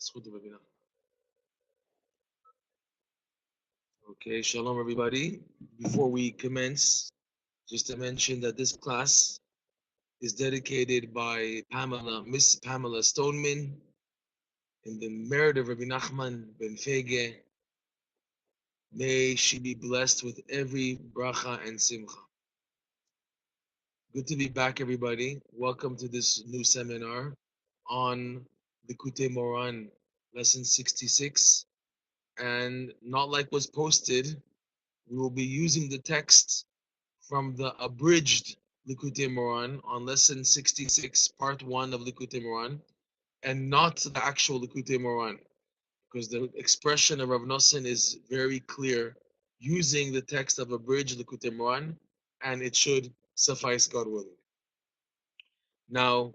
זכות ובבינה. Okay, shalom everybody. Before we commence, just to mention that this class is dedicated by Miss Pamela Stoneman, in the merit of Rabbi Nachman ben Fege. May she be blessed with every bracha and simcha. Good to be back, everybody. Welcome to this new seminar on the Likutei Moran, lesson 66. And not like was posted, we will be using the text from the abridged Likutei Moran on lesson 66, part 1 of Likutei Moran, and not the actual Likutei Moran, because the expression of Rav Nosson is very clear using the text of abridged Likutei Moran, and it should suffice, God willing. Now,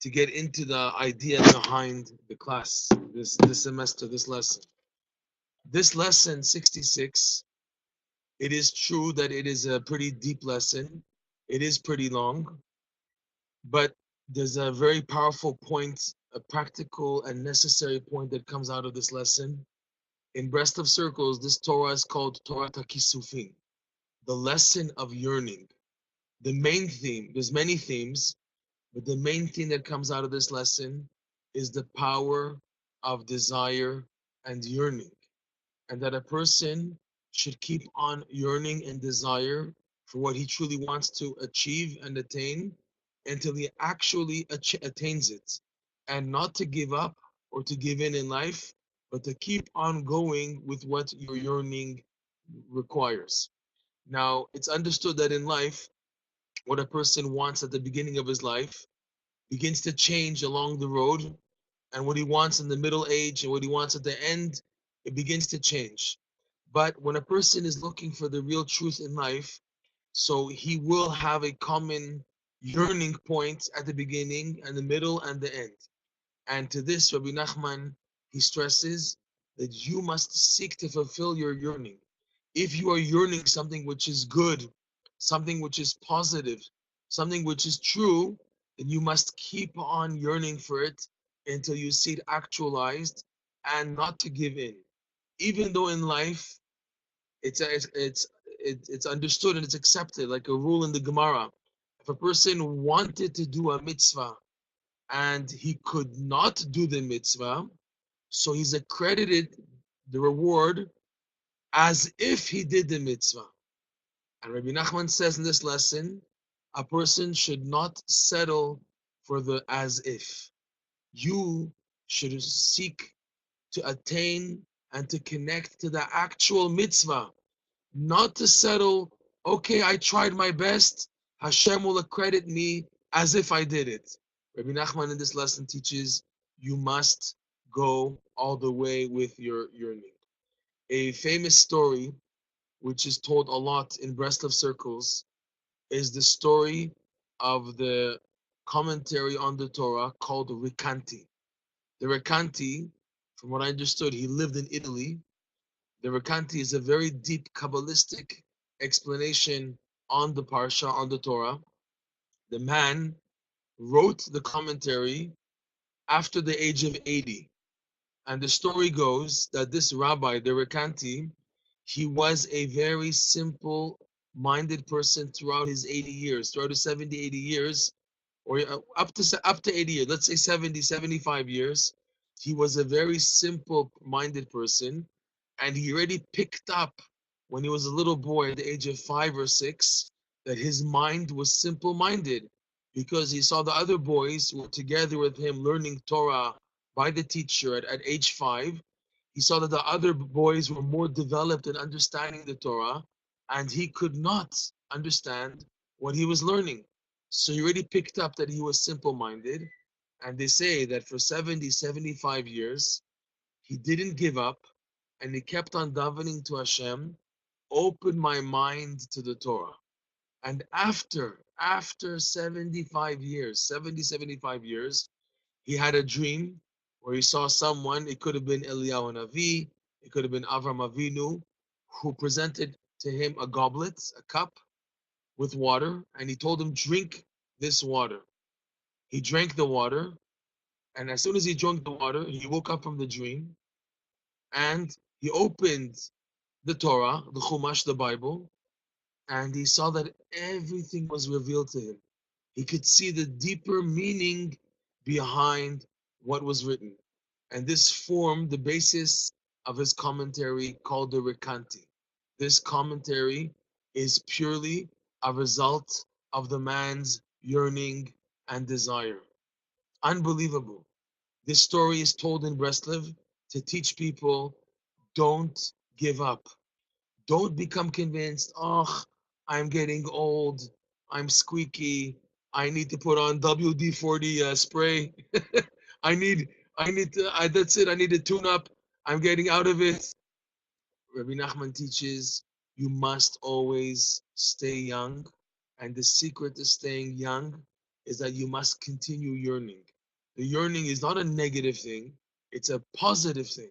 to get into the idea behind the class, this semester, this lesson. This lesson 66, it is true that it is a pretty deep lesson. It is pretty long, but there's a very powerful point, a practical and necessary point that comes out of this lesson. In Breslov circles, this Torah is called Torah Takisufin, the lesson of yearning. The main theme, there's many themes, but the main thing that comes out of this lesson is the power of desire and yearning, and that a person should keep on yearning and desire for what he truly wants to achieve and attain until he actually attains it, and not to give up or to give in life, but to keep on going with what your yearning requires. Now, it's understood that in life, what a person wants at the beginning of his life begins to change along the road, and what he wants in the middle age and what he wants at the end, it begins to change. But when a person is looking for the real truth in life, so he will have a common yearning point at the beginning and the middle and the end. And to this, Rabbi Nachman, he stresses that you must seek to fulfill your yearning. If you are yearning something which is good, something which is positive, something which is true, then you must keep on yearning for it until you see it actualized, and not to give in. Even though in life it's understood and it's accepted, like a rule in the Gemara. If a person wanted to do a mitzvah and he could not do the mitzvah, so he's accredited the reward as if he did the mitzvah. And Rabbi Nachman says in this lesson, a person should not settle for the as if. You should seek to attain and to connect to the actual mitzvah, not to settle, okay, I tried my best, Hashem will accredit me as if I did it. Rabbi Nachman in this lesson teaches you must go all the way with your yearning. A famous story, which is told a lot in Breslov circles, is the story of the commentary on the Torah called the Recanati. The Recanati, from what I understood, he lived in Italy. The Recanati is a very deep Kabbalistic explanation on the Parsha, on the Torah. The man wrote the commentary after the age of 80. And the story goes that this rabbi, the Recanati, he was a very simple minded person throughout his 80 years, throughout his 70, 80 years, or up to 80 years, let's say 70, 75 years. He was a very simple minded person, and he already picked up when he was a little boy at the age of 5 or 6 that his mind was simple minded, because he saw the other boys who were together with him learning Torah by the teacher at age 5. He saw that the other boys were more developed in understanding the Torah, and he could not understand what he was learning. So he already picked up that he was simple-minded, and they say that for 70, 75 years, he didn't give up, and he kept on davening to Hashem, open my mind to the Torah. And after 75 years, 70, 75 years, he had a dream where he saw someone, it could have been Eliyahu Navi, it could have been Avram Avinu, who presented to him a goblet, a cup with water, and he told him, drink this water. He drank the water, And as soon as he drank the water, he woke up from the dream and he opened the Torah, the Chumash, the Bible, and he saw that everything was revealed to him. He could see the deeper meaning behind what was written. And this formed the basis of his commentary called the Rekanti. This commentary is purely a result of the man's yearning and desire. Unbelievable. This story is told in Breslov to teach people don't give up. Don't become convinced, oh, I'm getting old, I'm squeaky, I need to put on WD-40 spray. I need, that's it, I need to tune up, I'm getting out of it. Rabbi Nachman teaches you must always stay young, and the secret to staying young is that you must continue yearning. The yearning is not a negative thing, it's a positive thing.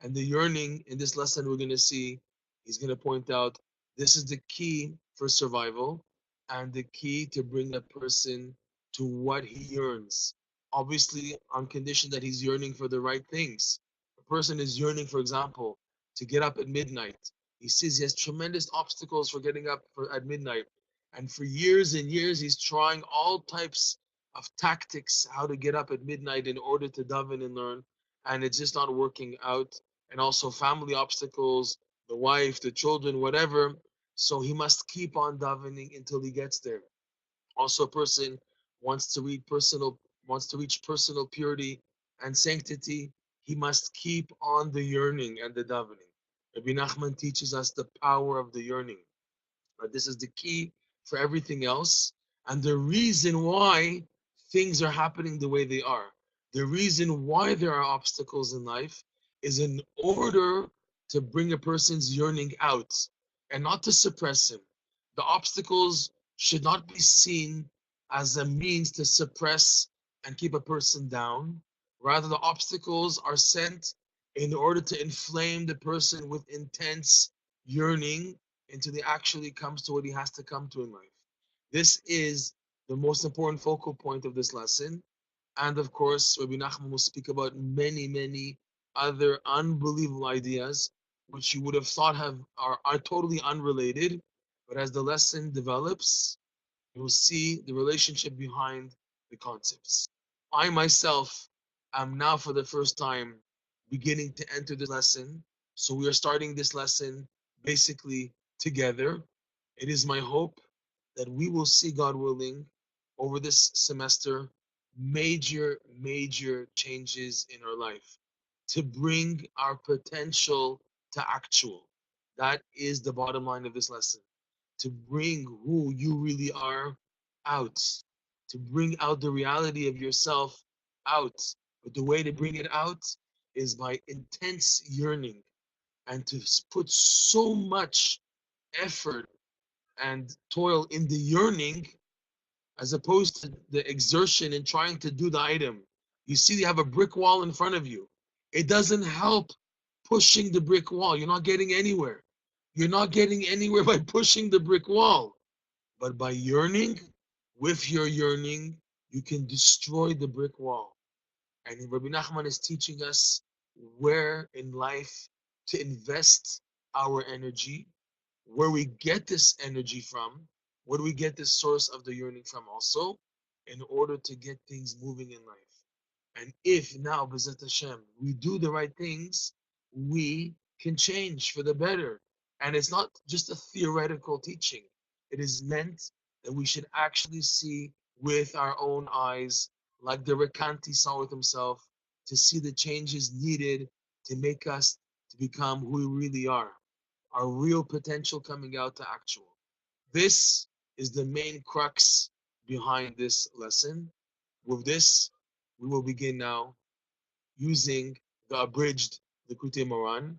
And the yearning in this lesson we're going to see, he's going to point out this is the key for survival and the key to bring a person to what he yearns. Obviously, on condition that he's yearning for the right things. A person is yearning, for example, to get up at midnight. He says he has tremendous obstacles for getting up at midnight. And for years and years, he's trying all types of tactics how to get up at midnight in order to daven and learn. And it's just not working out. And also family obstacles, the wife, the children, whatever. So he must keep on davening until he gets there. Also, a person wants to reach personal purity and sanctity. He must keep on the yearning and the davening. Rabbi Nachman teaches us the power of the yearning. This is the key for everything else, and the reason why things are happening the way they are. The reason why there are obstacles in life is in order to bring a person's yearning out and not to suppress him. The obstacles should not be seen as a means to suppress and keep a person down. Rather, the obstacles are sent in order to inflame the person with intense yearning until he actually comes to what he has to come to in life. This is the most important focal point of this lesson. And of course, Rabbi Nachman will speak about many, many other unbelievable ideas which you would have thought are totally unrelated. But as the lesson develops, you will see the relationship behind the concepts. I myself am now for the first time beginning to enter this lesson. So we are starting this lesson basically together. It is my hope that we will see, God willing, over this semester, major, major changes in our life to bring our potential to actual. That is the bottom line of this lesson, to bring who you really are out, to bring out the reality of yourself out. But the way to bring it out is by intense yearning and to put so much effort and toil in the yearning as opposed to the exertion in trying to do the item. You see, you have a brick wall in front of you. It doesn't help pushing the brick wall. You're not getting anywhere. You're not getting anywhere by pushing the brick wall. But by yearning, with your yearning, you can destroy the brick wall. And Rabbi Nachman is teaching us where in life to invest our energy, where we get this energy from, where do we get this source of the yearning from also, in order to get things moving in life. And if now, B'ezrat Hashem, we do the right things, we can change for the better. And it's not just a theoretical teaching. It is meant that we should actually see with our own eyes, like the Rekanti saw with himself, to see the changes needed to make us to become who we really are, our real potential coming out to actual. This is the main crux behind this lesson. With this, we will begin now using the abridged Likutei Moran.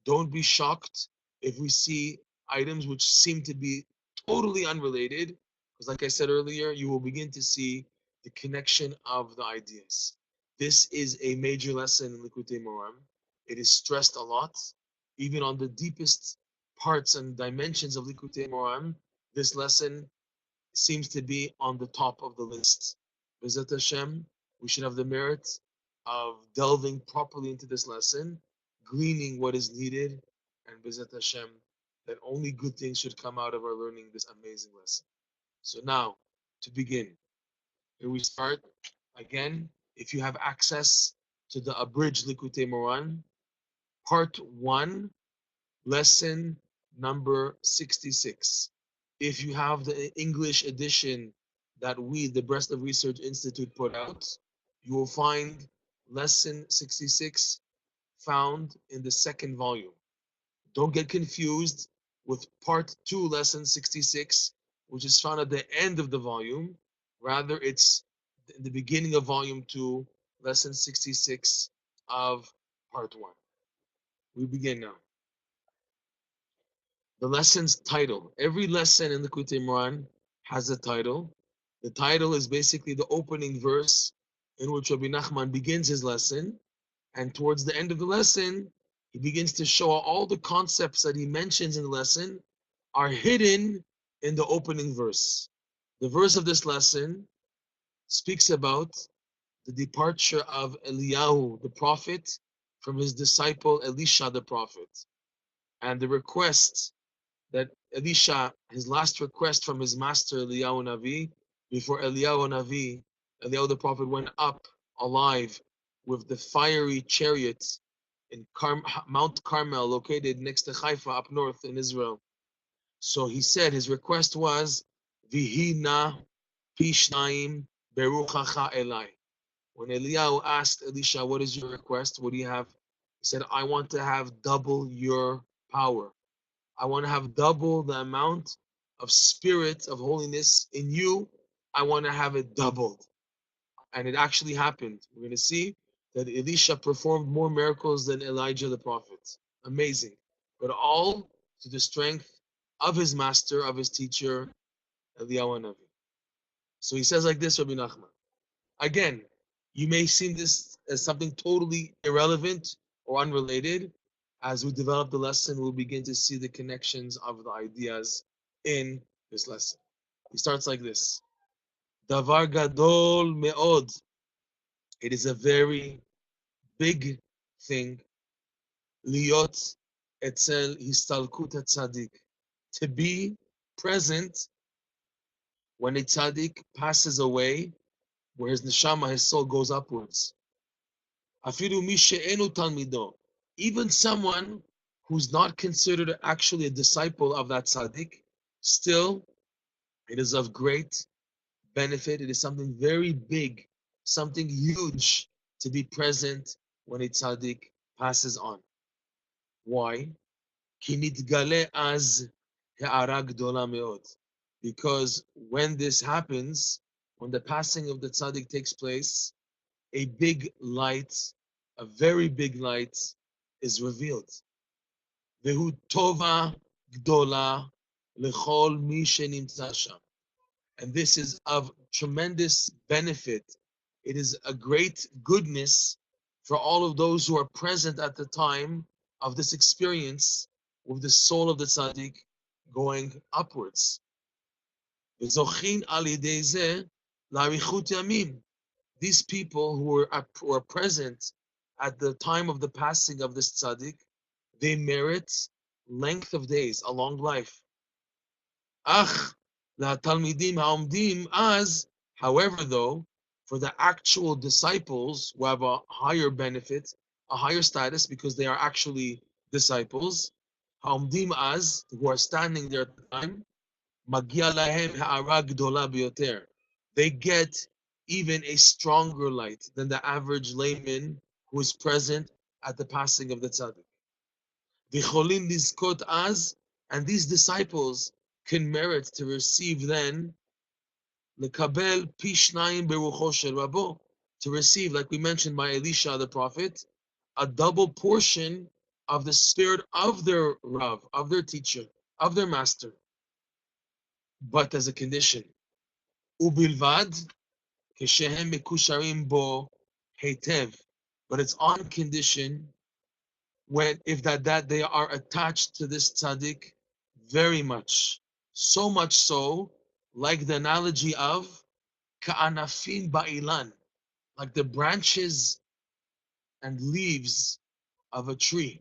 Don't be shocked if we see items which seem to be totally unrelated, because like I said earlier, you will begin to see the connection of the ideas. This is a major lesson in Likutei Moran. It is stressed a lot, even on the deepest parts and dimensions of Likutei Moran. This lesson seems to be on the top of the list. B'ezrat Hashem, we should have the merit of delving properly into this lesson, gleaning what is needed, and B'ezrat Hashem, that only good things should come out of our learning this amazing lesson. So now, to begin, here we start again. If you have access to the abridged Likutei Moran, part 1, lesson number 66. If you have the English edition that we, the Breslov Research Institute, put out, you will find lesson 66 found in the second volume. Don't get confused with part 2, lesson 66, which is found at the end of the volume. Rather, it's in the beginning of volume 2, lesson 66 of part 1. We begin now. The lesson's title. Every lesson in the Likutei Moran has a title. The title is basically the opening verse in which Rabbi Nachman begins his lesson, and towards the end of the lesson, he begins to show all the concepts that he mentions in the lesson are hidden in the opening verse. The verse of this lesson speaks about the departure of Eliyahu, the prophet, from his disciple Elisha, the prophet, and the request that Elisha, his last request from his master Eliyahu Navi, before Eliyahu Navi, Eliyahu the prophet went up alive with the fiery chariot in Mount Carmel, located next to Haifa, up north in Israel. So he said his request was, Vihina Pishnaim Beruchacha Elai. When Eliyahu asked Elisha, what is your request? What do you have? He said, I want to have double your power. I want to have double the amount of spirit of holiness in you. I want to have it doubled. And it actually happened. We're going to see that Elisha performed more miracles than Elijah the prophet. Amazing. But all to the strength of his master, of his teacher, Eliyahu Navi. So he says like this, Rabbi Nachman. Again, you may see this as something totally irrelevant or unrelated. As we develop the lesson, we'll begin to see the connections of the ideas in this lesson. He starts like this. Davar gadol me'od. It is a very big thing. Liot etzel histalkut tzaddik. To be present when a tzaddik passes away, where his neshama, his soul, goes upwards. Afilu mi she'enu talmido. Even someone who's not considered actually a disciple of that tzaddik, still, it is of great benefit. It is something very big, something huge to be present when a tzaddik passes on. Why? Ki nitgale az ha'ara gdola me'od. Because when this happens, when the passing of the tzaddik takes place, a big light, a very big light, is revealed. Vehu tova gdola lechol mi shenimtza sham. And this is of tremendous benefit. It is a great goodness for all of those who are present at the time of this experience with the soul of the tzaddik going upwards. V'zochin al yedei zeh la'arichut yamim. These people who are present at the time of the passing of this tzaddik, they merit length of days, a long life. Ach, la talmidim ha'omdim az, however, though, for the actual disciples who have a higher benefit, a higher status, because they are actually disciples, ha'omdim az, who are standing there at the time, magia lahem ha'ara gdola biyoter. They get even a stronger light than the average layman who is present at the passing of the tzaddik. V'cholim lizkot az, and these disciples can merit to receive then lekabel pishnayim berucho shel rabo, to receive, like we mentioned by Elisha the prophet, a double portion of the spirit of their Rav, of their teacher, of their master. But as a condition, ubilvad keshehem mekusharim bo heitev, but it's on condition when if that they are attached to this tzaddik very much, so much so, like the analogy of ka'anafim ba'ilan, like the branches and leaves of a tree.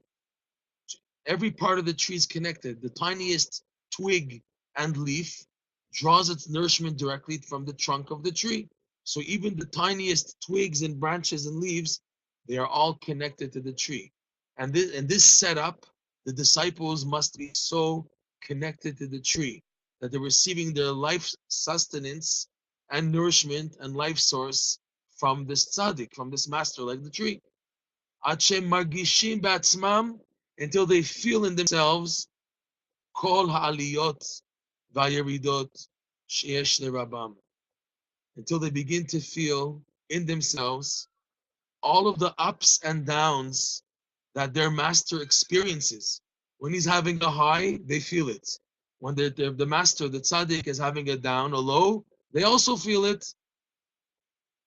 Every part of the tree is connected. The tiniest twig and leaf draws its nourishment directly from the trunk of the tree. So even the tiniest twigs and branches and leaves, they are all connected to the tree. And this setup, the disciples must be so connected to the tree that they're receiving their life sustenance and nourishment and life source from this tzaddik, from this master, like the tree. עד שהם מרגישים בעצמם, until they feel in themselves כל העליות והירידות שיש לרבם. Until they begin to feel in themselves all of the ups and downs that their master experiences. When he's having a high, they feel it. When the master, the tzaddik, is having a down, a low, they also feel it.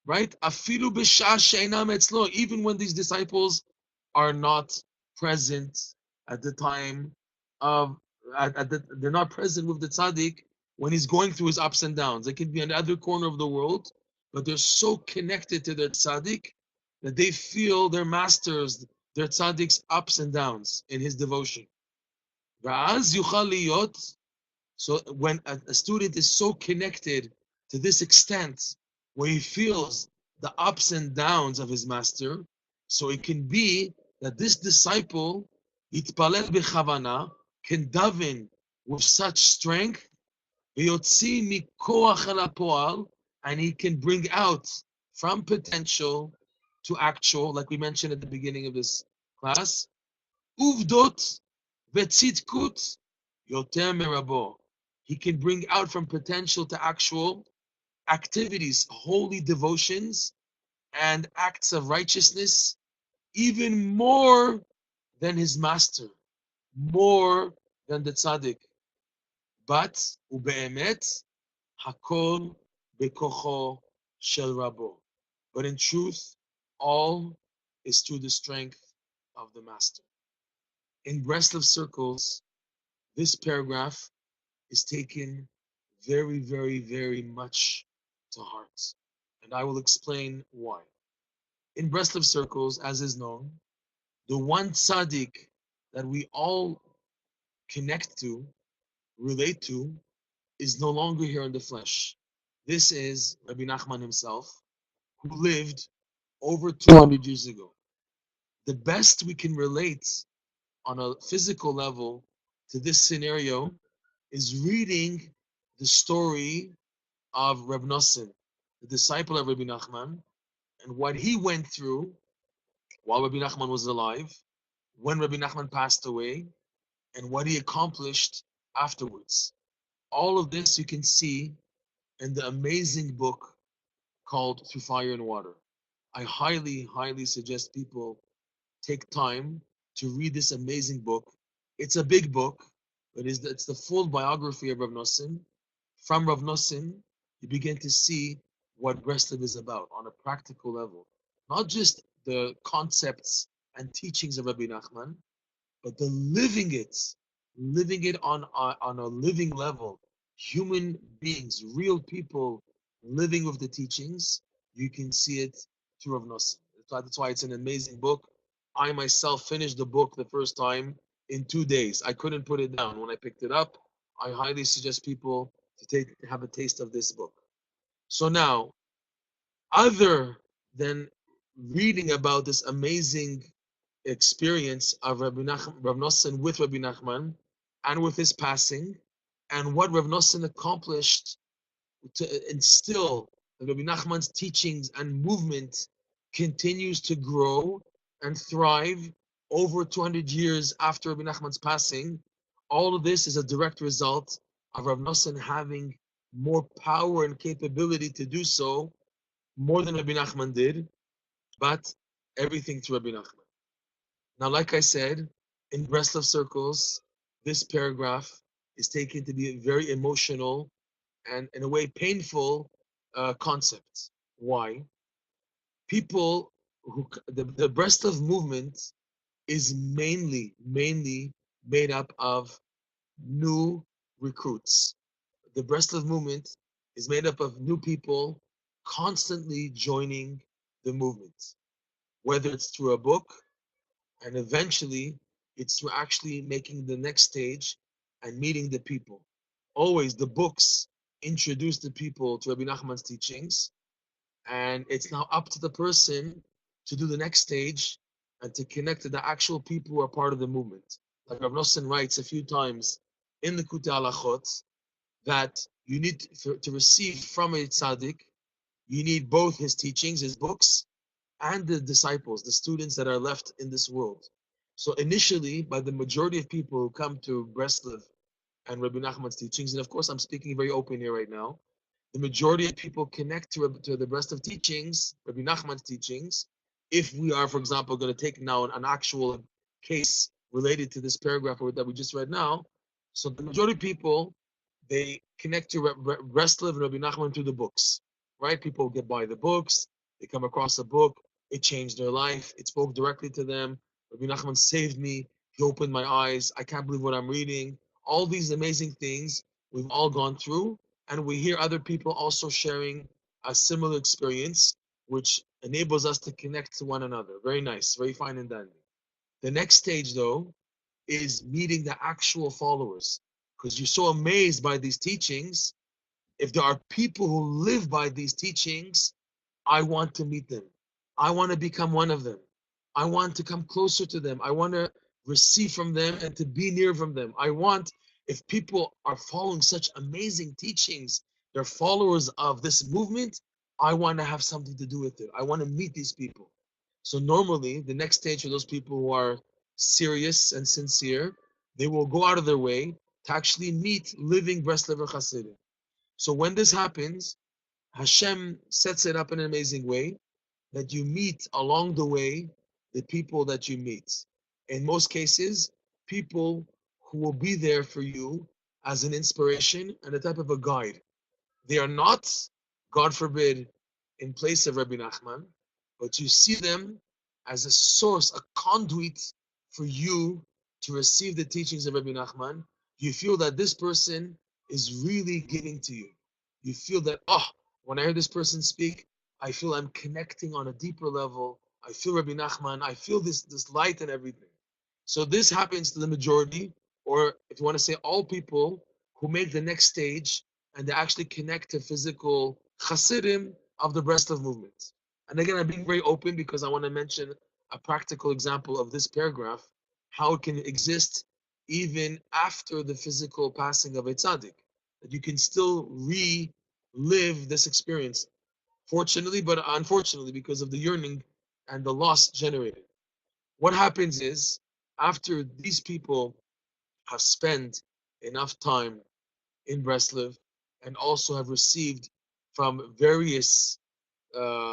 Right? Afilu b'shah she'einam etzlo. Even when these disciples are not present at the time of, they're not present with the tzaddik when he's going through his ups and downs. They can be on the other corner of the world, but they're so connected to their tzaddik that they feel their masters, their tzaddik's ups and downs in his devotion. Va'az yuchal liyot. So when a student is so connected to this extent, where he feels the ups and downs of his master, so it can be that this disciple, yitpalel b'chavana, can daven with such strength, v'yotzi mikoach el hapoal, and he can bring out from potential to actual, like we mentioned at the beginning of this class, uvdot v'tzitkut yoter merabo. He can bring out from potential to actual activities, holy devotions, and acts of righteousness, even more than his master, more than the tzaddik. But ube'emet hakol bekocho shel rabo. But in truth, all is through the strength of the master. In Breslov circles, this paragraph is taken very, very, very much to heart. And I will explain why. In Breslov circles, as is known, the one tzaddik that we all connect to, relate to, is no longer here in the flesh. This is Rabbi Nachman himself, who lived over 200 years ago. The best we can relate on a physical level to this scenario is reading the story of Reb Nosson, the disciple of Rabbi Nachman, and what he went through while Rabbi Nachman was alive, when Rabbi Nachman passed away, and what he accomplished afterwards. All of this you can see in the amazing book called Through Fire and Water. I highly, highly suggest people take time to read this amazing book. It's a big book, but it's the full biography of Rav Nosson. From Rav Nosson, you begin to see what Breslov is about on a practical level. Not just the concepts and teachings of Rabbi Nachman, but the living it on a living level. Human beings, real people living with the teachings, you can see it through Rav Nosson. That's why it's an amazing book. I myself finished the book the first time in 2 days. I couldn't put it down when I picked it up. I highly suggest people to have a taste of this book. So now, other than reading about this amazing experience of Rav Nosson with Rabbi Nachman and with his passing, and what Rav Nosson accomplished to instill Rabbi Nachman's teachings and movement continues to grow and thrive over 200 years after Rabbi Nachman's passing. All of this is a direct result of Rav Nosson having more power and capability to do so, more than Rabbi Nachman did, but everything through Rabbi Nachman. Now, like I said, in Breslov circles, this paragraph is taken to be a very emotional and, in a way, painful concept. Why? People the Breslov movement is mainly made up of new recruits. The Breslov movement is made up of new people constantly joining the movement. whether it's through a book, and eventually it's through actually making the next stage and meeting the people. Always the books introduce the people to Rabbi Nachman's teachings, and it's now up to the person to do the next stage and to connect to the actual people who are part of the movement. Like Rav Nosson writes a few times in the Kutei Halachot that you need to receive from a tzaddik, you need both his teachings, his books, and the disciples, the students that are left in this world. So initially, by the majority of people who come to Breslov and Rabbi Nachman's teachings, and of course I'm speaking very open here right now, the majority of people connect to the rest of teachings, Rabbi Nachman's teachings, if we are, for example, going to take now an actual case related to this paragraph that we just read now. So the majority of people, they connect to Breslov and Rabbi Nachman through the books, right? People get by the books, they come across a book, it changed their life, it spoke directly to them. Rabbi Nachman saved me, he opened my eyes, I can't believe what I'm reading. All these amazing things we've all gone through, and we hear other people also sharing a similar experience, which enables us to connect to one another. Very nice, very fine and dandy. The next stage, though, is meeting the actual followers, because you're so amazed by these teachings. If there are people who live by these teachings, I want to meet them. I want to become one of them. I want to come closer to them. I want to receive from them and to be near from them. I want, if people are following such amazing teachings, they're followers of this movement, I want to have something to do with it. I want to meet these people. So normally, the next stage for those people who are serious and sincere, they will go out of their way to actually meet living Breslover Hasidim. So when this happens, Hashem sets it up in an amazing way that you meet along the way the people that you meet. In most cases, people who will be there for you as an inspiration and a type of a guide. They are not, God forbid, in place of Rabbi Nachman, but you see them as a source, a conduit for you to receive the teachings of Rabbi Nachman. You feel that this person is really giving to you. You feel that, oh, when I hear this person speak, I feel I'm connecting on a deeper level. I feel Rabbi Nachman. I feel this light and everything. So this happens to the majority, or if you want to say all people who make the next stage and they actually connect to physical Hasidim of the Breslov movement. And again, I'm being very open because I want to mention a practical example of this paragraph, how it can exist even after the physical passing of a tzaddik, that you can still relive this experience, fortunately, but unfortunately, because of the yearning and the loss generated. What happens is, after these people have spent enough time in Breslov and also have received from various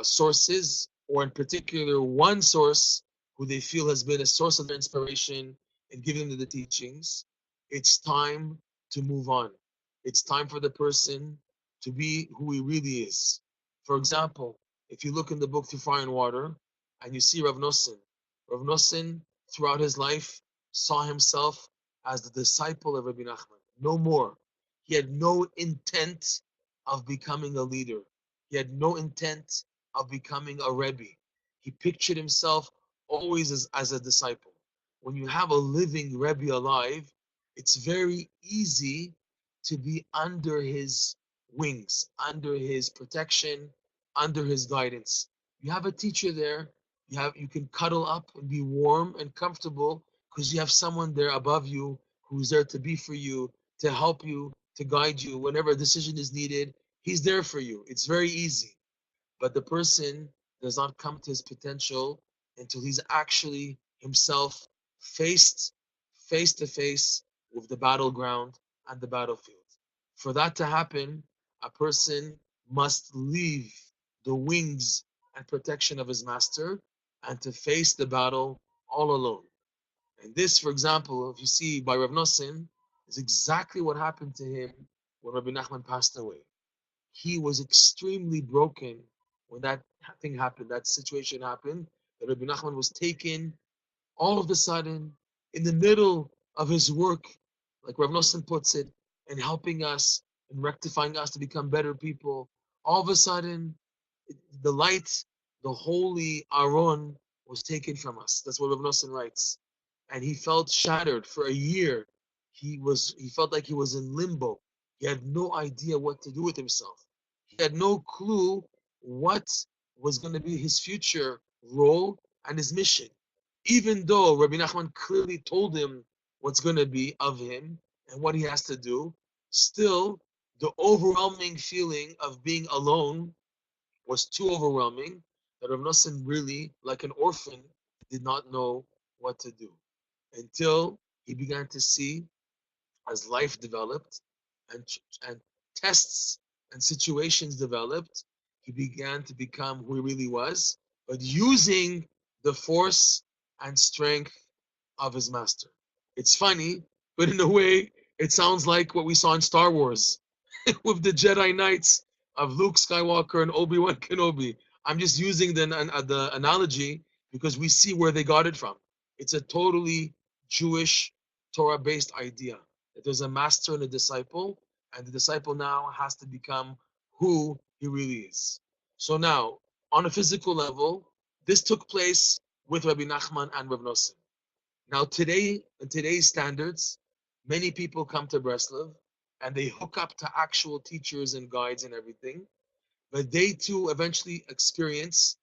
sources, or in particular one source who they feel has been a source of their inspiration and giving them the teachings, it's time to move on. It's time for the person to be who he really is. For example, if you look in the book Through Fire and Water and you see Rav Nosson throughout his life saw himself as the disciple of Rabbi Nachman. No more. He had no intent of becoming a leader. He had no intent of becoming a Rebbe. He pictured himself always as a disciple. When you have a living Rebbe alive, it's very easy to be under his wings, under his protection, under his guidance. You have a teacher there, you can cuddle up and be warm and comfortable because you have someone there above you who's there to be for you, to help you, to guide you. Whenever a decision is needed, he's there for you. It's very easy. But the person does not come to his potential until he's actually himself faced face to face with the battleground and the battlefield. For that to happen, a person must leave the wings and protection of his master and to face the battle all alone. And this, for example, if you see by Rav Nosson, is exactly what happened to him when Rabbi Nachman passed away. He was extremely broken when that thing happened, that situation happened, that Rabbi Nachman was taken all of a sudden in the middle of his work, like Rav Nosson puts it, and helping us and rectifying us to become better people. All of a sudden, the light, the holy Aron was taken from us. That's what Rav Nosson writes. And he felt shattered for a year. He felt like he was in limbo. He had no idea what to do with himself. He had no clue what was going to be his future role and his mission. Even though Rabbi Nachman clearly told him what's going to be of him and what he has to do, still the overwhelming feeling of being alone was too overwhelming that Rav Nosson really, like an orphan, did not know what to do until he began to see, as life developed and, and tests and situations developed, he began to become who he really was, but using the force and strength of his master. It's funny, but in a way, it sounds like what we saw in Star Wars with the Jedi Knights of Luke Skywalker and Obi-Wan Kenobi. I'm just using the analogy because we see where they got it from. It's a totally Jewish Torah-based idea that there's a master and a disciple, and the disciple now has to become who he really is. So now, on a physical level, this took place with Rabbi Nachman and Rav Nosson. Now today, in today's standards, many people come to Breslov and they hook up to actual teachers and guides and everything, but they too eventually experience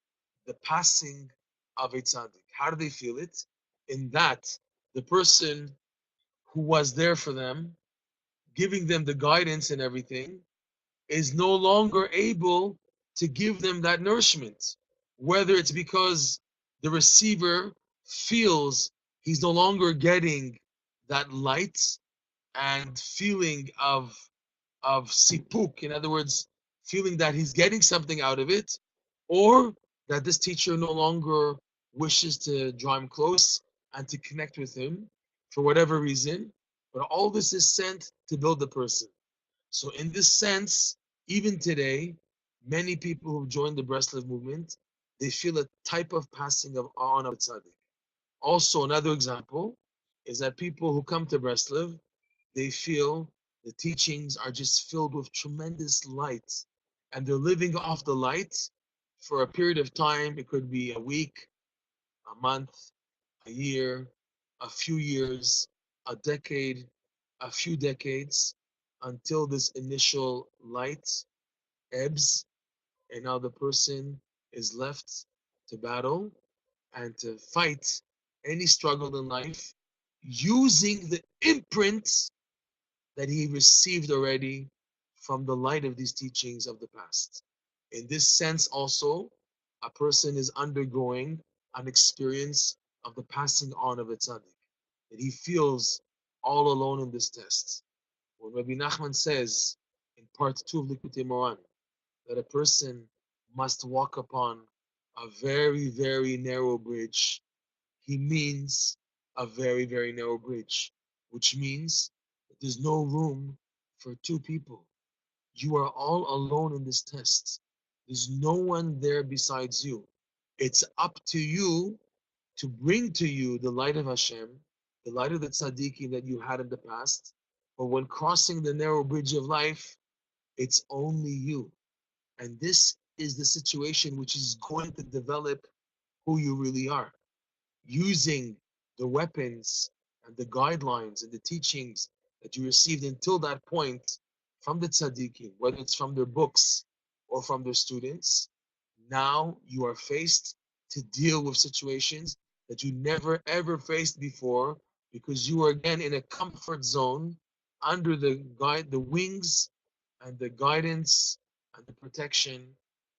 the passing of a tzaddik. How do they feel it? In that the person who was there for them, giving them the guidance and everything, is no longer able to give them that nourishment. Whether it's because the receiver feels he's no longer getting that light and feeling of sipuk, in other words, feeling that he's getting something out of it, or that this teacher no longer wishes to draw him close and to connect with him for whatever reason. But all this is sent to build the person. So in this sense, even today, many people who join the Breslov movement, they feel a type of passing of on of tzaddik. Also, another example is that people who come to Breslov, they feel the teachings are just filled with tremendous light, and they're living off the light for a period of time. It could be a week, a month, a year, a few years, a decade, a few decades, until this initial light ebbs, and now the person is left to battle and to fight any struggle in life using the imprint that he received already from the light of these teachings of the past. In this sense, also, a person is undergoing an experience of the passing on of a tzaddik, that he feels all alone in this test. When Rabbi Nachman says in part 2 of Likutei Moran that a person must walk upon a very, very narrow bridge, he means a very, very narrow bridge, which means that there's no room for two people. You are all alone in this test. There's no one there besides you. It's up to you to bring to you the light of Hashem, the light of the tzaddikim that you had in the past. But when crossing the narrow bridge of life, it's only you. And this is the situation which is going to develop who you really are, using the weapons and the guidelines and the teachings that you received until that point from the tzaddikim, whether it's from their books or from their students. Now you are faced to deal with situations that you never ever faced before, because you are again in a comfort zone under the wings and the guidance and the protection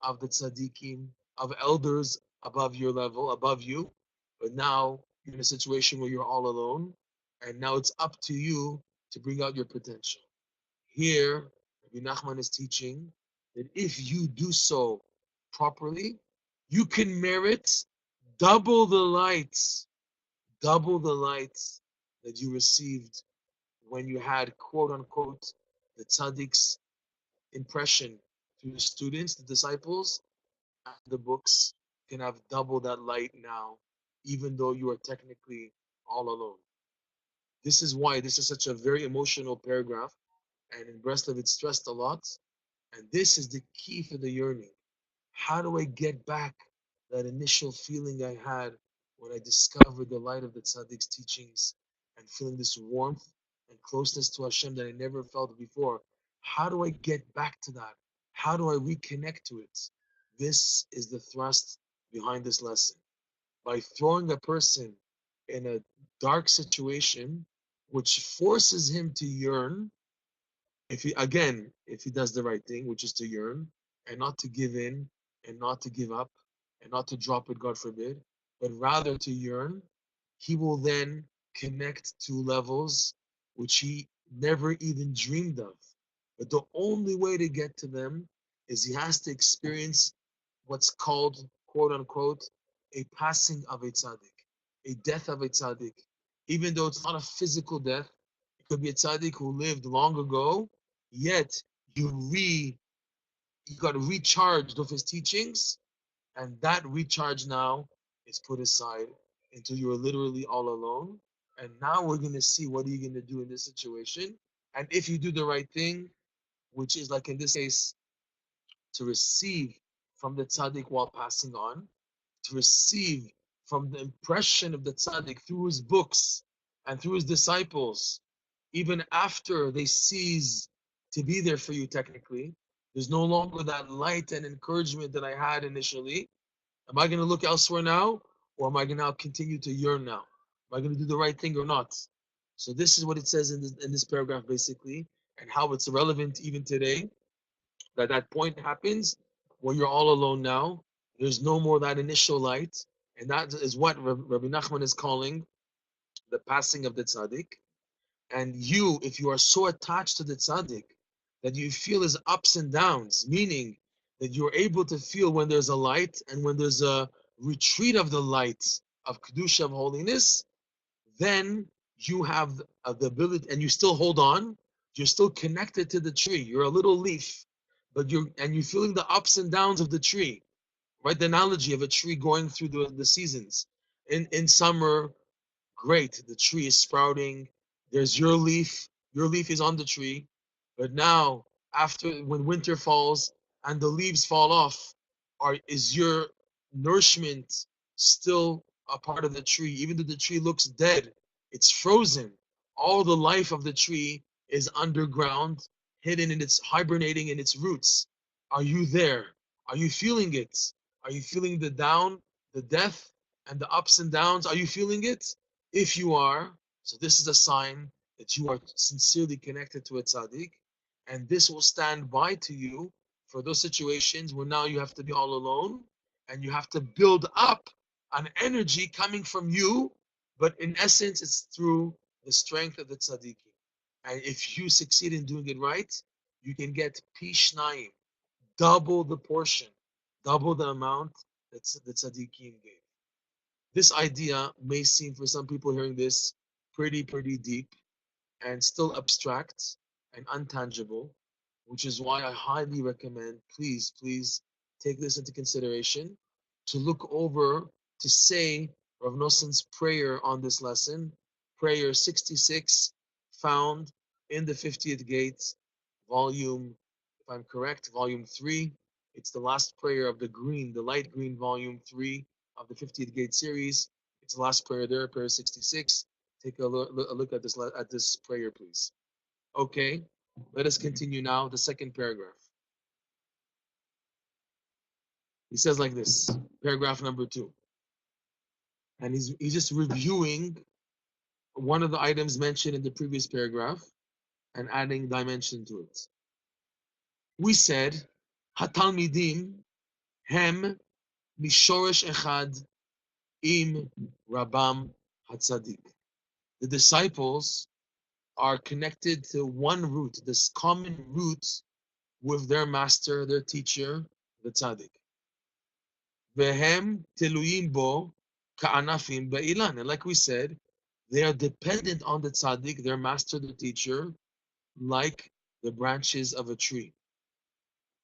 of the tzaddikim, of elders above your level, above you. But now you're in a situation where you're all alone, and now it's up to you to bring out your potential. Here, Rabbi Nachman is teaching that if you do so properly, you can merit double the lights, double the lights that you received when you had, quote unquote, the tzaddik's impression through the students, the disciples, and the books. You can have double that light now, even though you are technically all alone. This is why this is such a very emotional paragraph, and in Breslov it's stressed a lot. And this is the key for the yearning. How do I get back that initial feeling I had when I discovered the light of the Tzaddik's teachings and feeling this warmth and closeness to Hashem that I never felt before. How do I get back to that? How do I reconnect to it? This is the thrust behind this lesson. By throwing a person in a dark situation, which forces him to yearn, if he does the right thing, which is to yearn and not to give in and not to give up and not to drop it, God forbid, but rather to yearn, he will then connect to levels which he never even dreamed of. But the only way to get to them is he has to experience what's called, quote unquote, a passing of a tzaddik, a death of a tzaddik. Even though it's not a physical death, it could be a tzaddik who lived long ago, yet you got recharged of his teachings, and that recharge now is put aside until you are literally all alone. And now we're gonna see what are you gonna do in this situation. And if you do the right thing, which is like in this case, to receive from the tzaddik while passing on, to receive from the impression of the tzaddik through his books and through his disciples, even after they cease to be there for you technically. There's no longer that light and encouragement that I had initially. Am I going to look elsewhere now, or am I going to now continue to yearn now? Am I going to do the right thing or not? So this is what it says in this paragraph basically, and how it's relevant even today, that point happens where you're all alone now. There's no more that initial light, and that is what Rabbi Nachman is calling the passing of the tzaddik. And you, if you are so attached to the tzaddik that you feel his ups and downs, meaning that you're able to feel when there's a light and when there's a retreat of the light of kedusha, of holiness, then you have the ability, and you still hold on. You're still connected to the tree. You're a little leaf, but you're feeling the ups and downs of the tree. Right, the analogy of a tree going through the seasons. In summer, great, the tree is sprouting. There's your leaf is on the tree. But now, after when winter falls and the leaves fall off, is your nourishment still a part of the tree? Even though the tree looks dead, it's frozen. All the life of the tree is underground, hidden in its hibernating in its roots. Are you there? Are you feeling it? Are you feeling the down, the death, and the ups and downs? Are you feeling it? If you are, so this is a sign that you are sincerely connected to a tzaddik, and this will stand by to you for those situations where now you have to be all alone, and you have to build up an energy coming from you, but in essence, it's through the strength of the tzaddikim. And if you succeed in doing it right, you can get pishnayim, double the portion, double the amount that the tzaddikim gave. This idea may seem, for some people hearing this, pretty deep and still abstract and untangible, which is why I highly recommend, please take this into consideration, to look over, to say Rav Noson's prayer on this lesson, prayer 66, found in the 50th gate, volume, if I'm correct, volume 3. It's the last prayer of the light green volume 3 of the 50th gate series. It's the last prayer there, prayer 66. Take a look at this prayer, please. Okay, let us continue now, the second paragraph. He says like this, paragraph number 2. And he's just reviewing one of the items mentioned in the previous paragraph and adding dimension to it. We said, Hatalmidim hem mishoresh echad im rabam hatzadik. The disciples are connected to one root, this common root with their master, their teacher, the tzaddik. Vehem teluyim bo ka'anafim be'ilan. And like we said, they are dependent on the tzaddik, their master, their teacher, like the branches of a tree.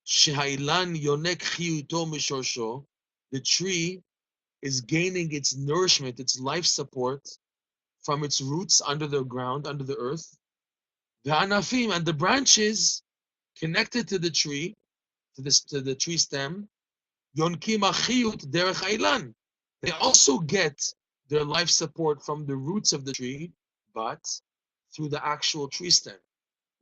Sheha'ilan yonek chiyuto mishorsho. The tree is gaining its nourishment, its life support from its roots under the ground, under the earth. The anafim, and the branches connected to the tree, to the tree stem, Yonkim achiyut derech ailan. They also get their life support from the roots of the tree, but through the actual tree stem.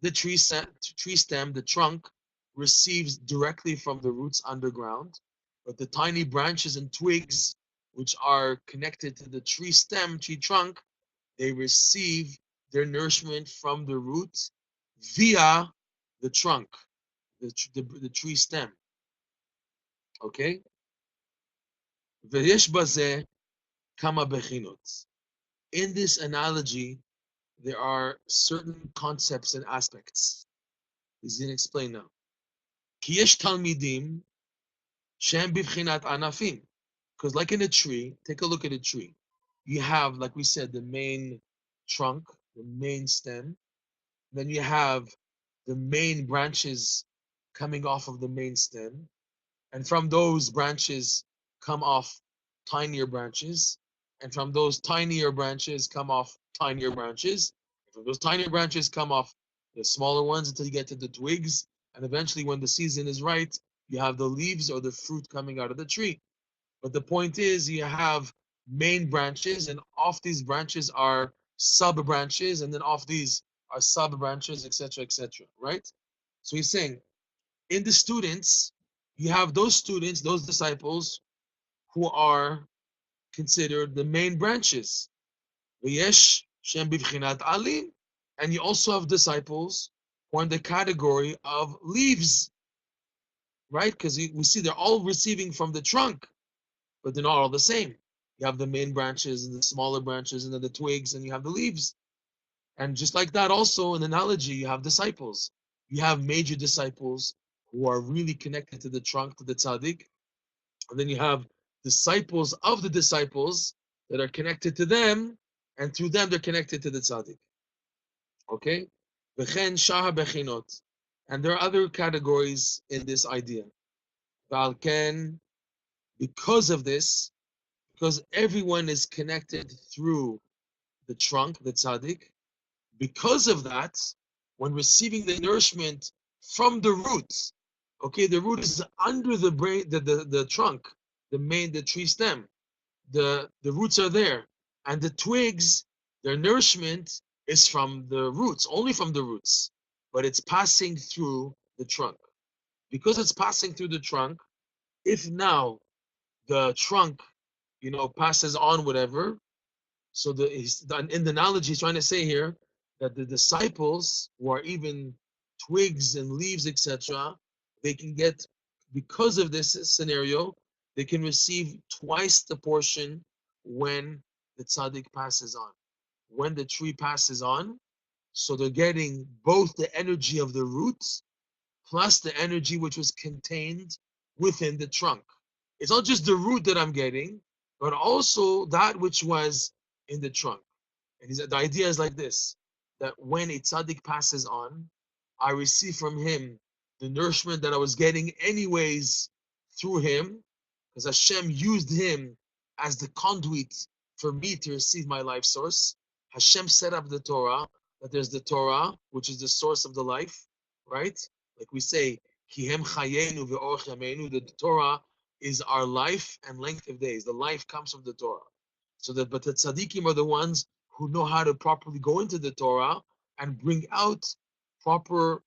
The tree stem, the trunk, receives directly from the roots underground, but the tiny branches and twigs, which are connected to the tree stem, tree trunk, they receive their nourishment from the roots via the trunk, the tree stem. Okay? ויש בזה כמה בחינות. In this analogy, there are certain concepts and aspects. He's going to explain now. כי יש תלמידים שהם בבחינת ענפים. Because like in a tree, take a look at a tree. You have, like we said, the main trunk, the main stem. Then you have the main branches coming off of the main stem. And from those branches come off tinier branches. And from those tinier branches come off tinier branches. And from those tinier branches come off the smaller ones until you get to the twigs. And eventually, when the season is right, you have the leaves or the fruit coming out of the tree. But the point is, you have main branches, and off these branches are sub branches, and then off these are sub branches, etc., right? So he's saying, in the students, you have those students, those disciples, who are considered the main branches. ויש שהם בבחינת עלים, and you also have disciples who are in the category of leaves, right? Because we see they're all receiving from the trunk, but they're not all the same. You have the main branches and the smaller branches and then the twigs, and you have the leaves. And just like that, also in analogy, you have disciples. You have major disciples who are really connected to the trunk, to the tzaddik. And then you have disciples of the disciples that are connected to them, and through them they're connected to the tzaddik. Okay? V'chen shah bechinot. And there are other categories in this idea. V'alken, because of this, because everyone is connected through the trunk, the tzaddik. Because of that, when receiving the nourishment from the roots, okay, the root is under the brain, the trunk, the tree stem. The roots are there, and the twigs, their nourishment is from the roots, only from the roots, but it's passing through the trunk. Because it's passing through the trunk, if now the trunk, passes on whatever. So in the analogy, he's trying to say here that the disciples who are even twigs and leaves, etc., they can get, because of this scenario, they can receive twice the portion when the tzaddik passes on. When the tree passes on, so they're getting both the energy of the roots plus the energy which was contained within the trunk. It's not just the root that I'm getting, but also that which was in the trunk. And the idea is like this, that when a tzaddik passes on, I receive from him the nourishment that I was getting anyways through him, because Hashem used him as the conduit for me to receive my life source. Hashem set up the Torah, that there's the Torah, which is the source of the life, right? Like we say, Kihem chayenu ve'orch yameinu, the Torah is our life and length of days. The life comes from the Torah. But the tzaddikim are the ones who know how to properly go into the Torah and bring out proper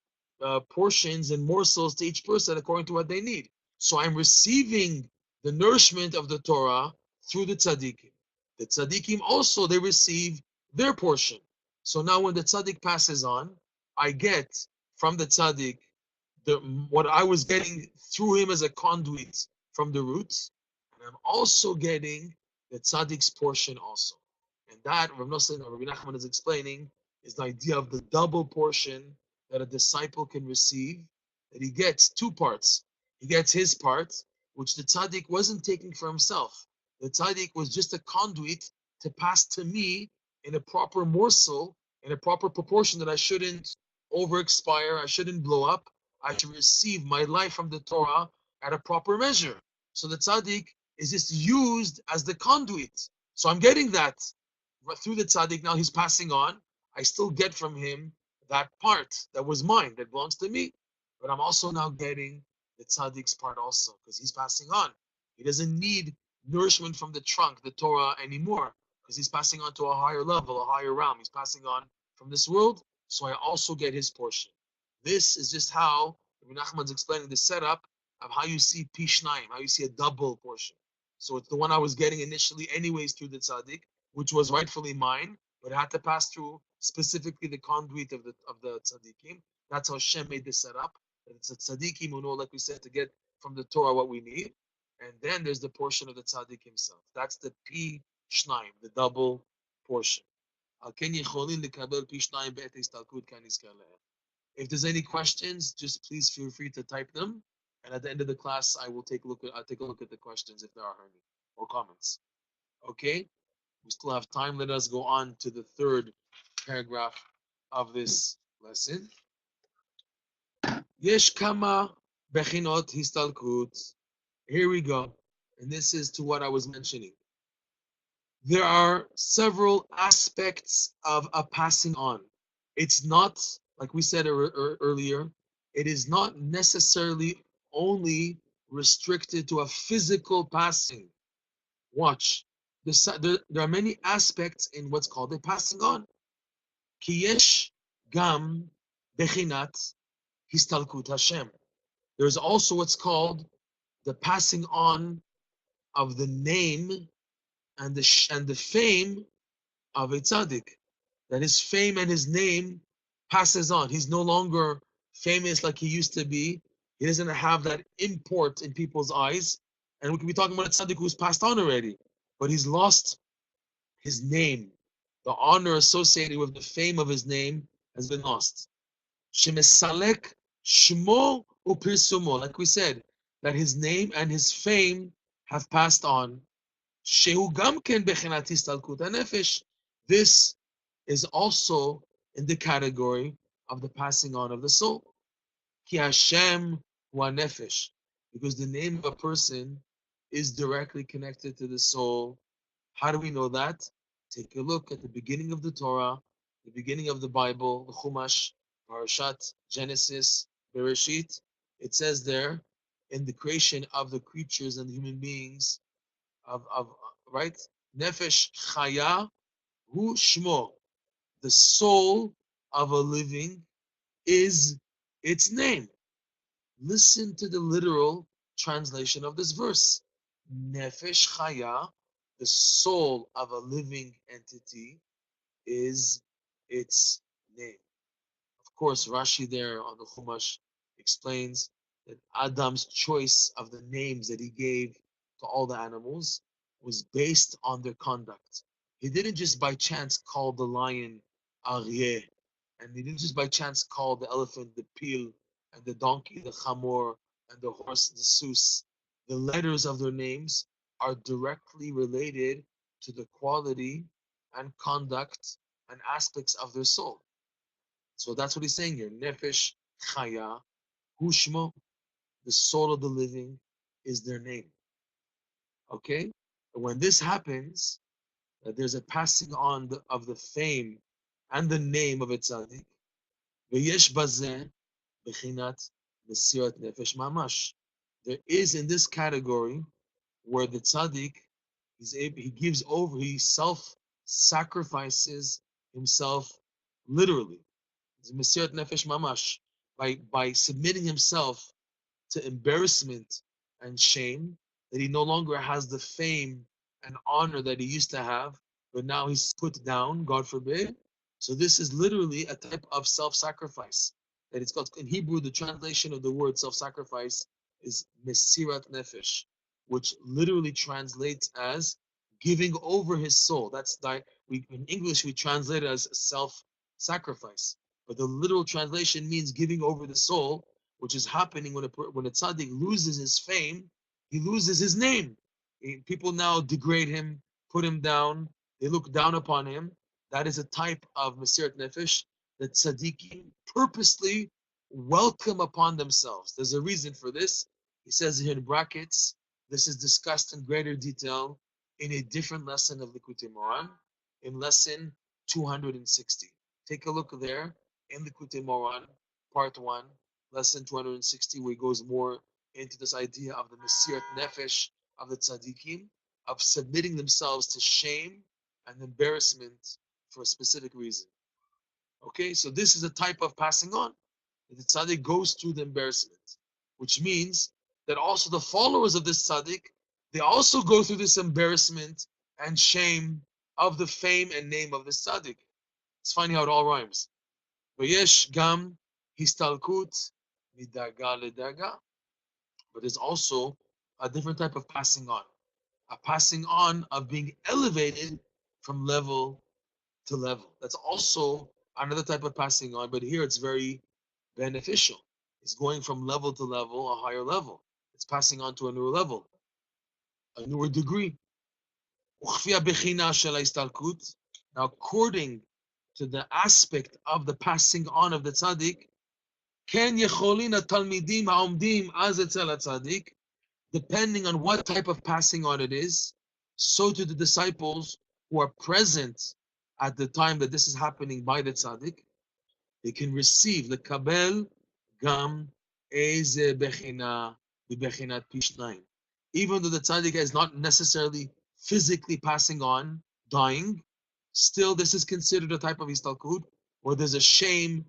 portions and morsels to each person according to what they need. So I'm receiving the nourishment of the Torah through the tzaddikim. The tzaddikim also, they receive their portion. So now when the tzaddik passes on, I get from the tzaddik what I was getting through him as a conduit from the roots, and I'm also getting the tzaddik's portion also. And that, Rav Nosson or Rabbi Nachman is explaining, is the idea of the double portion that a disciple can receive, that he gets two parts. He gets his part, which the tzaddik wasn't taking for himself. The tzaddik was just a conduit to pass to me in a proper morsel, in a proper proportion that I shouldn't over expire, I shouldn't blow up. I should receive my life from the Torah at a proper measure. So the tzaddik is just used as the conduit. So I'm getting that through the tzaddik. Now he's passing on. I still get from him that part that was mine, that belongs to me. But I'm also now getting the tzaddik's part also, because he's passing on. He doesn't need nourishment from the trunk, the Torah, anymore, because he's passing on to a higher level, a higher realm. He's passing on from this world, so I also get his portion. This is just how Rabbi Nachman's explaining the setup of how you see Pishnaim, how you see a double portion. So it's the one I was getting initially, anyways, through the tzaddik, which was rightfully mine, but it had to pass through specifically the conduit of the tzaddikim. That's how Shem made this setup. It's a tzaddikim who know, like we said, to get from the Torah what we need. And then there's the portion of the tzaddik himself. That's the Pi Shnaim, the double portion. If there's any questions, just please feel free to type them. And at the end of the class, I'll take a look at the questions if there are any or comments. Okay? We still have time. Let us go on to the third paragraph of this lesson. Yesh kama bechinot histalkut. Here we go. And this is to what I was mentioning. There are several aspects of a passing on. It's not, like we said earlier, it is not necessarily only restricted to a physical passing. Watch. There are many aspects in what's called a passing on. Ki yesh gam bechinat histalkut Hashem. There's also what's called the passing on of the name and the fame of a tzaddik. That his fame and his name passes on. He's no longer famous like he used to be. He doesn't have that import in people's eyes. And we could be talking about a tzaddik who's passed on already, but he's lost his name. The honor associated with the fame of his name has been lost. Shemesalek shmo upirsumo, like we said, that his name and his fame have passed on. Shehu gam ken bechinat histalkut hanefesh. This is also in the category of the passing on of the soul. Ki Hashem hu hanefesh, because the name of a person is directly connected to the soul. How do we know that? Take a look at the beginning of the Torah, the beginning of the Bible, the Chumash, Parashat, Genesis, Bereshit. It says there, in the creation of the creatures and the human beings, of right? Nefesh Chaya Hu Shmo. The soul of a living is its name. Listen to the literal translation of this verse. Nefesh Chaya, the soul of a living entity, is its name. Of course, Rashi there on the Chumash explains that Adam's choice of the names that he gave to all the animals was based on their conduct. He didn't just by chance call the lion Aryeh, and he didn't just by chance call the elephant the Pil, and the donkey the Chamor, and the horse the Sus. The letters of their names are directly related to the quality and conduct and aspects of their soul. So that's what he's saying here. Nefesh Chaya Hushmo, the soul of the living, is their name. Okay? And when this happens, there's a passing on of the fame and the name of a tzaddik. V'yesh bazeh bechinat mesirat nefesh mamash. There is in this category where the tzaddik he gives over, he self-sacrifices himself literally. Mesirat nefesh mamash, by submitting himself to embarrassment and shame, that he no longer has the fame and honor that he used to have, but now he's put down, God forbid. So this is literally a type of self-sacrifice. That it's called in Hebrew, the translation of the word self-sacrifice is mesirat nefesh, which literally translates as giving over his soul. That's in English we translate it as self-sacrifice. But the literal translation means giving over the soul, which is happening when a tzaddik loses his fame, he loses his name. People now degrade him, put him down, they look down upon him. That is a type of mesirat nefesh that tzaddikim purposely welcome upon themselves. There's a reason for this. He says here in brackets, this is discussed in greater detail in a different lesson of Likutei Moran, in lesson 260. Take a look there in Likutei Moran, part 1, lesson 260, where he goes more into this idea of the Mesirat Nefesh of the tzaddikim, of submitting themselves to shame and embarrassment for a specific reason. Okay, so this is a type of passing on. The tzaddik goes through the embarrassment, which means that also the followers of this tzaddik, they also go through this embarrassment and shame of the fame and name of this tzaddik. It's funny how it all rhymes. V'yesh gam histalkut midaga ledaga. But there's also a different type of passing on. A passing on of being elevated from level to level. That's also another type of passing on, but here it's very beneficial. It's going from level to level, a higher level. It's passing on to a newer level, a newer degree. Now, according to the aspect of the passing on of the tzaddik, ken yecholin talmidim ha'omdim az etzel tzaddik, depending on what type of passing on it is, so do the disciples who are present at the time that this is happening by the tzaddik, they can receive the kabel gam eze bechina bebechinat pishnayim. Even though the tzaddik is not necessarily physically passing on, dying, still this is considered a type of istalkut, where there's a shame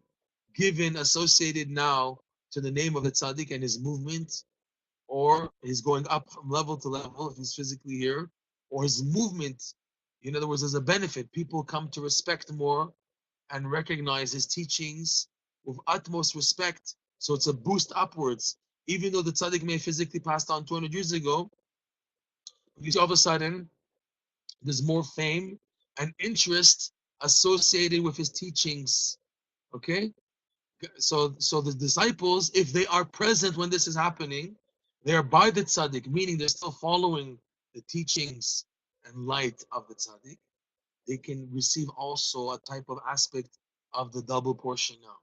given associated now to the name of the tzaddik and his movement, or he's going up from level to level if he's physically here, or his movement. In other words, there's a benefit. People come to respect more and recognize his teachings with utmost respect. So it's a boost upwards. Even though the tzaddik may have physically passed on 200 years ago, you see all of a sudden there's more fame and interest associated with his teachings. Okay? So the disciples, if they are present when this is happening, they are by the tzaddik, meaning they're still following the teachings and light of the tzaddik. They can receive also a type of aspect of the double portion now.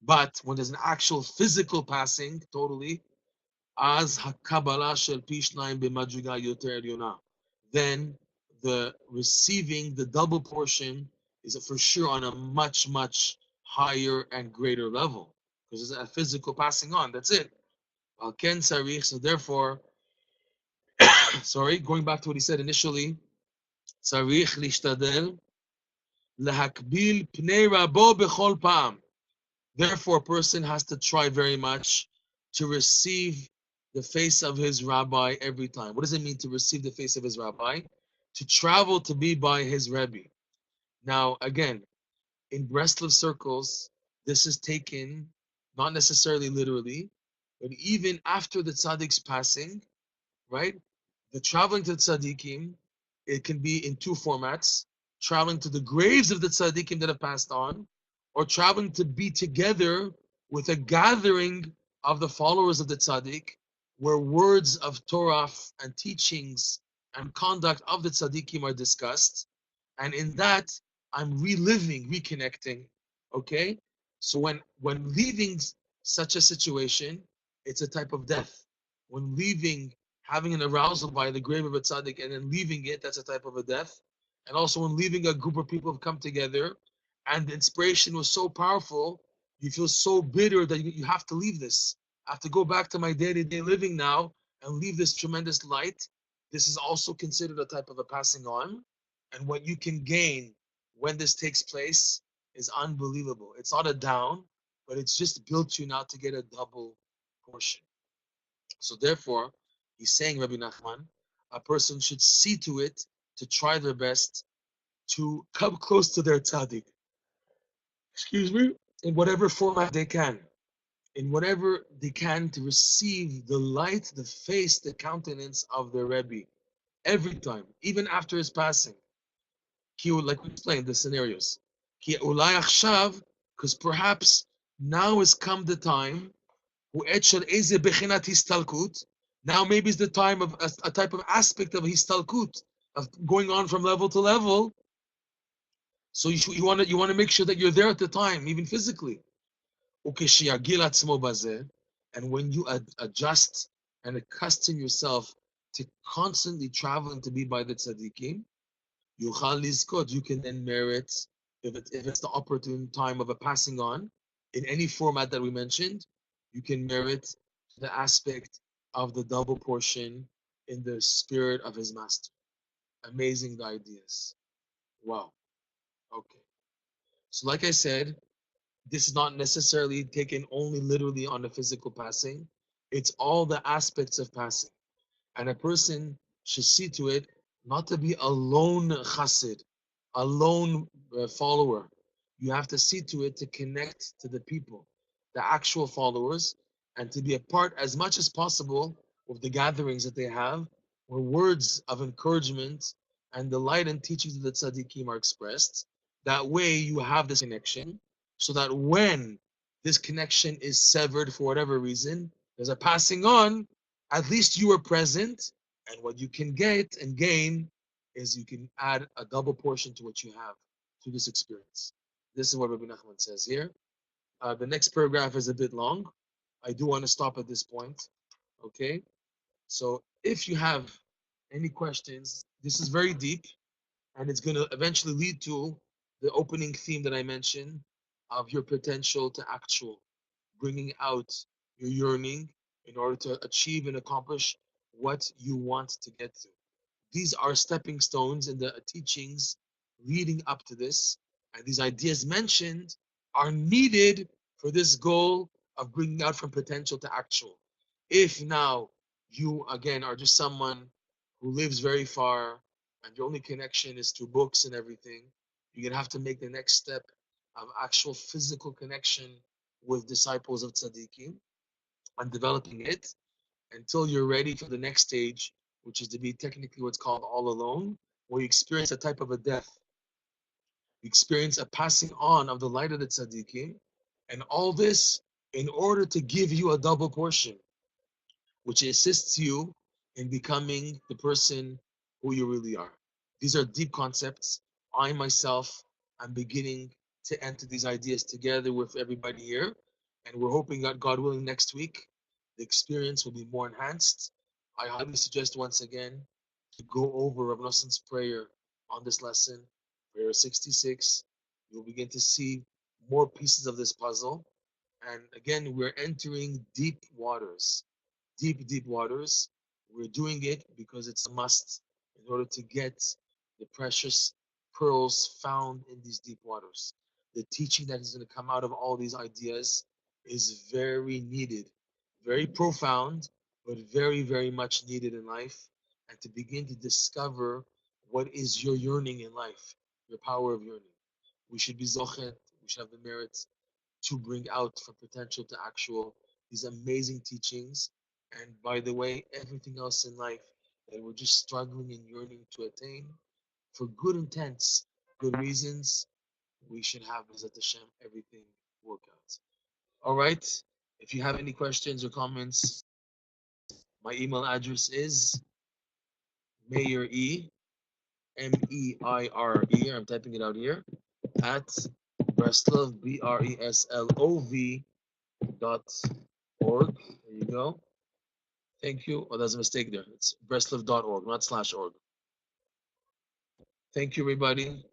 But when there's an actual physical passing, totally, as hakabala shel pishnayim b'madriga yoter elyon, then the receiving the double portion is for sure on a much, much higher and greater level, because it's a physical passing on. That's it. Ken sarich. So therefore, sorry, going back to what he said initially, sarich lishtadel lahakbil pnei rabo bechol pam. Therefore, a person has to try very much to receive the face of his rabbi every time. What does it mean to receive the face of his rabbi? To travel to be by his Rebbe. Now, again, in Breslov circles, this is taken not necessarily literally, but even after the tzaddik's passing, right? The traveling to the tzaddikim, it can be in two formats: traveling to the graves of the tzaddikim that have passed on, or traveling to be together with a gathering of the followers of the tzaddik, where words of Torah and teachings and conduct of the tzaddikim are discussed. And in that, I'm reliving, reconnecting. Okay? So when leaving such a situation, it's a type of death. When leaving, having an arousal by the grave of a tzaddik and then leaving it, that's a type of a death. And also when leaving, a group of people have come together and the inspiration was so powerful, you feel so bitter that you have to leave this. I have to go back to my day-to-day living now and leave this tremendous light. This is also considered a type of a passing on. And what you can gain when this takes place is unbelievable. It's not a down, but it's just built you now to get a double portion. So therefore, he's saying, Rabbi Nachman, a person should see to it to try their best to come close to their tzaddik. Excuse me? In whatever format they can. In whatever they can to receive the light, the face, the countenance of their Rebbe. Every time, even after his passing. Like we explained, the scenarios. Because perhaps now has come the time, now maybe it's the time of a type of aspect of histalkut, of going on from level to level. So you want to make sure that you're there at the time, even physically. And when you adjust and accustom yourself to constantly traveling to be by the tzaddikim, you can then merit, if it's the opportune time of a passing on, in any format that we mentioned, you can merit the aspect of the double portion in the spirit of his master. Amazing ideas. Wow. Okay. So, like I said, this is not necessarily taken only literally on the physical passing, it's all the aspects of passing. And a person should see to it not to be a lone chassid, a lone follower. You have to see to it to connect to the people, the actual followers, and to be a part as much as possible of the gatherings that they have, where words of encouragement and the light and teachings of the tzaddikim are expressed. That way, you have this connection, so that when this connection is severed for whatever reason, there's a passing on, at least you were present, and what you can get and gain is you can add a double portion to what you have through this experience. This is what Rabbi Nachman says here. The next paragraph is a bit long. I do want to stop at this point. Okay, so if you have any questions, this is very deep, and it's going to eventually lead to the opening theme that I mentioned of your potential to actual, bringing out your yearning in order to achieve and accomplish what you want to get to. These are stepping stones in the teachings leading up to this, and these ideas mentioned are needed for this goal of bringing out from potential to actual. If now you again are just someone who lives very far and your only connection is through books and everything, you're gonna have to make the next step of actual physical connection with disciples of tzaddikim and developing it until you're ready for the next stage, which is to be technically what's called all alone, where you experience a type of a death. You experience a passing on of the light of the tzaddikim, and all this in order to give you a double portion, which assists you in becoming the person who you really are. These are deep concepts. I myself am beginning to enter these ideas together with everybody here, and we're hoping that God willing next week the experience will be more enhanced. I highly suggest once again to go over Rav Noson's prayer on this lesson, prayer 66. You'll begin to see more pieces of this puzzle. And again, we're entering deep waters, deep, deep waters. We're doing it because it's a must in order to get the precious pearls found in these deep waters. The teaching that is going to come out of all these ideas is very needed, very profound, but very, very much needed in life. And to begin to discover what is your yearning in life, your power of yearning. We should be zochet, we should have the merits to bring out from potential to actual these amazing teachings. And by the way, everything else in life that we're just struggling and yearning to attain for good intents, good reasons, we should have Bezat Hashem everything work out. All right. If you have any questions or comments, my email address is Meir E, Meire. I'm typing it out here at Breslov, Breslov.org. There you go. Thank you. Oh, there's a mistake there. It's Breslov.org, not /org. Thank you, everybody.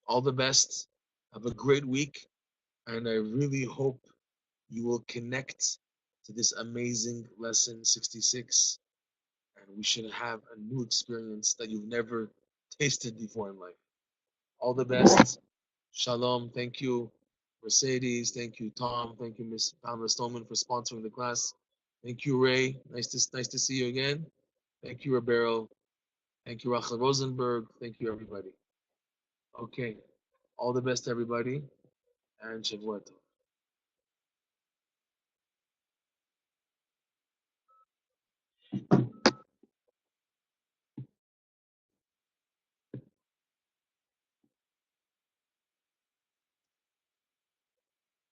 All the best. Have a great week. And I really hope you will connect to this amazing lesson 66. And we should have a new experience that you've never tasted before in life. All the best. Shalom. Thank you, Mercedes. Thank you, Tom. Thank you, Miss Pamela Stoneman, for sponsoring the class. Thank you, Ray. Nice to see you again. Thank you, Roberto. Thank you, Rachel Rosenberg. Thank you, everybody. Okay. All the best, everybody, and Shavuot.